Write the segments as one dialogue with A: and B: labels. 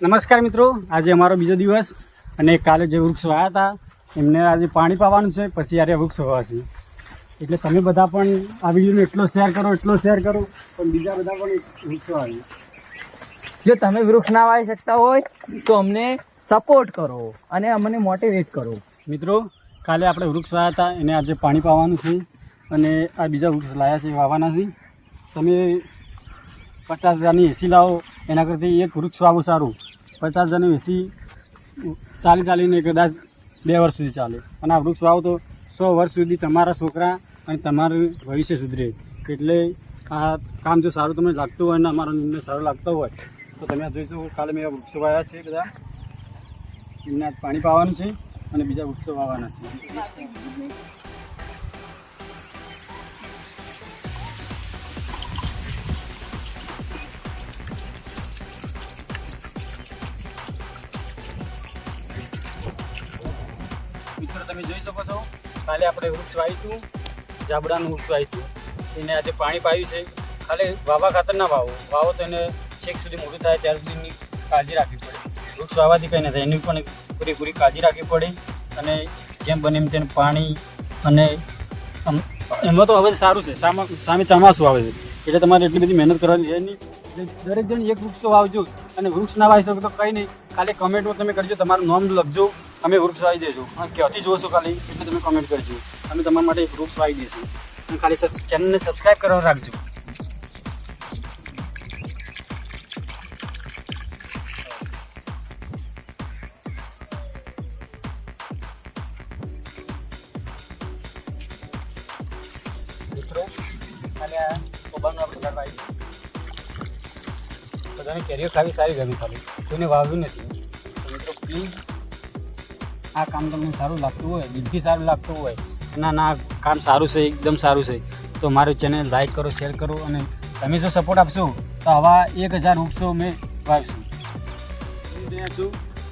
A: નમસ્કાર મિત્રો, આજે અમારો બીજો દિવસ અને કાલે જે વૃક્ષ વાયા હતા એમને આજે પાણી પાવાનું છે, પછી યારે વૃક્ષ વાવશે. એટલે તમે બધા પણ આ વિડીયોને એટલો શેર કરો પણ બીજા બધા પણ વૃક્ષો વાવી.
B: જો તમે વૃક્ષ ના વાવી શકતા હોય તો અમને સપોર્ટ કરો અને અમને મોટિવેટ કરો.
A: મિત્રો, કાલે આપણે વૃક્ષ વાવ્યા હતા એને આજે પાણી પાવાનું છે અને આ બીજા વૃક્ષ લાવ્યા છે વાવવાના છે. તમે 50,000ની એસી લાવો એના કરતાં એક વૃક્ષ વાવો સારું. 50,000ની એસી ચાલીને કદાચ 2 વર્ષ સુધી ચાલે, અને આ વૃક્ષ વાવો તો 100 વર્ષ સુધી તમારા છોકરા અને તમારું ભવિષ્ય સુધરે. એટલે આ કામ જો સારું તમને લાગતું હોય ને અમારો નિર્ણય સારો લાગતો હોય તો તમે આ જોઈશો. કાલે મેં વૃક્ષો વાવ્યા છે બધા, એમને આજ પાણી પાવાનું છે અને બીજા વૃક્ષો વાવવાના છે. મિત્રો, તમે જોઈ શકો છો કાલે આપણે વૃક્ષ વાવ્યું, જાબડાનું વૃક્ષ વાવ્યું, એને આજે પાણી પાયું છે. ખાલી વાવા ખાતર ના વાવો તો એને છેક સુધી મોટું થાય ત્યાર સુધીની કાળજી રાખવી પડે. વૃક્ષ વાવવાથી કંઈ ન થાય, એની પણ પૂરેપૂરી કાળજી રાખવી પડે. અને જેમ બને એમ તેને પાણી, અને એમાં તો હવે સારું છે, સામે ચોમાસું આવે છે એટલે તમારે એટલી બધી મહેનત કરવાની છે નહીં. દરેક જણ એક વૃક્ષ તો વાવજો, અને વૃક્ષ ના વાવી શકો તો કંઈ નહીં, ખાલી કમેન્ટમાં તમે કરજો, તમારું નામ લખજો, અમે વૃક્ષ વાવી દેજો. ક્યાંથી જોશો ખાલી એટલે તમે કમેન્ટ કરજો, અમે તમારા માટે એક વૃક્ષ વાવી દઈશું. અને ખાલી ચેનલને સબસ્ક્રાઈબ કરવા રાખજો. મિત્રો, અને આ કોબાનું આપણે ઘર વાવી બધાને કેરીઓ ખાવી સારી ગમી, ખાલી કોઈને વાવ્યું નથી. તો મિત્રો પ્લીઝ, આ કામ તમને સારું લાગતું હોય, દિલથી સારું લાગતું હોય, ના કામ સારું છે, એકદમ સારું છે, તો મારું ચેનલ લાઈક કરો, શેર કરો. અને તમે જો સપોર્ટ આપશો તો આવા 1,000 વૃક્ષો અમે વાવીશું.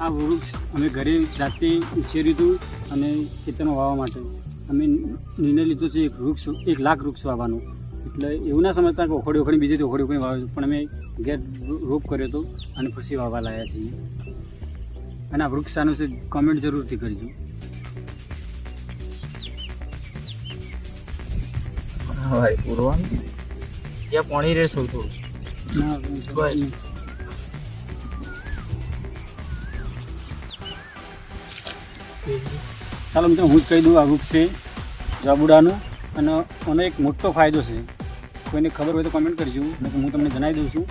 A: આ વૃક્ષ અમે ઘરે જાતે ઉછેર્યું હતું અને ખેતરમાં વાવવા માટે અમે નિર્ણય લીધો છે 1 લાખ વૃક્ષ વાવવાનો. એટલે એવું ના સમજતા કે ઓખડી બીજી ઓખડી વાવ્યું, પણ અમે ઘેર રોપ કર્યો હતો અને પછી વાવવા લાવ્યા છીએ. અને આ વૃક્ષ સારું છે, કોમેન્ટ જરૂરથી કરજો.
B: ભાઈ પૂરવાનું ત્યાં પાણી રહેશું થોડું.
A: ચાલો મિત્રો, હું જ કહી દઉં, આ વૃક્ષ છે જાબુડાનું, અને આનો એક મોટો ફાયદો છે. કોઈને ખબર હોય તો કમેન્ટ કરજો, અને હું તમને જણાવી દઉં છું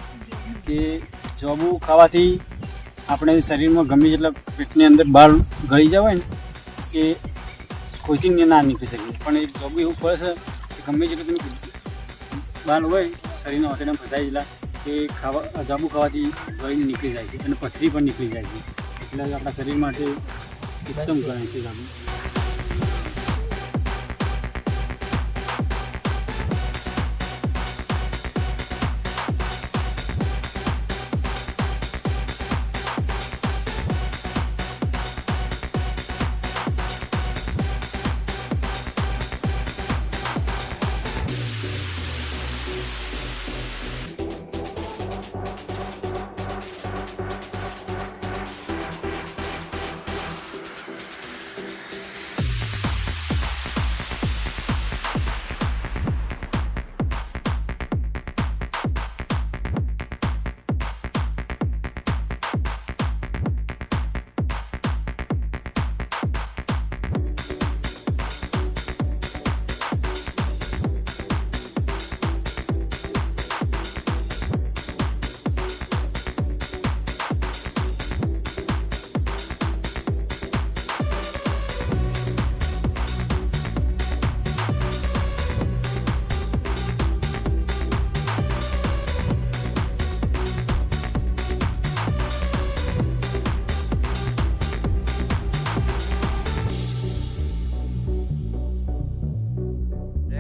A: કે જાબુ ખાવાથી આપણે શરીરમાં ગમે જેટલા પેટની અંદર બાળ ગળી જવાય ને એ કોઈથી ના નીકળી શકે. પણ એ જાબુ એવું પડે છે કે ગમે જેટલું તમે બાળ હોય શરીરના હોટેલમાં ફસાઈ ગયેલા એ જાબુ ખાવાથી ગળીને નીકળી જાય છે, અને પથરી પણ નીકળી જાય છે. એટલે આપણા શરીર માટે એકદમ ગણાય છે જાબુ.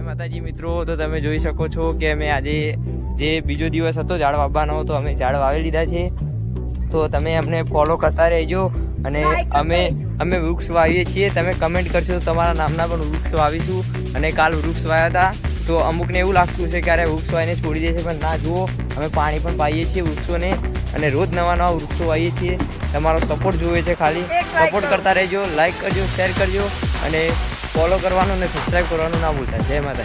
B: માતાજી મિત્રો, તો તમે જોઈ શકો છો કે અમે આજે જે બીજો દિવસ હતો ઝાડ વાવવાનો, તો અમે ઝાડ વાવી લીધા છે. તો તમે અમને ફોલો કરતા રહેજો, અને અમે વૃક્ષ વાવીએ છીએ. તમે કમેન્ટ કરશો તો તમારા નામના પણ વૃક્ષ વાવીશું. અને કાલ વૃક્ષ વાવ્યા હતા તો અમુકને એવું લાગતું છે કે અરે વૃક્ષ વાવીને છોડી દે છે, પણ ના, જુઓ અમે પાણી પણ પાઈએ છીએ વૃક્ષોને, અને રોજ નવા નવા વૃક્ષો વાવીએ છીએ. તમારો સપોર્ટ જોઈએ છે, ખાલી સપોર્ટ કરતા રહેજો, લાઈક કરજો, શેર કરજો અને ફોલો કરવાનું અને સબસ્ક્રાઈબ કરવાનું ના ભૂલતા. જય માતા.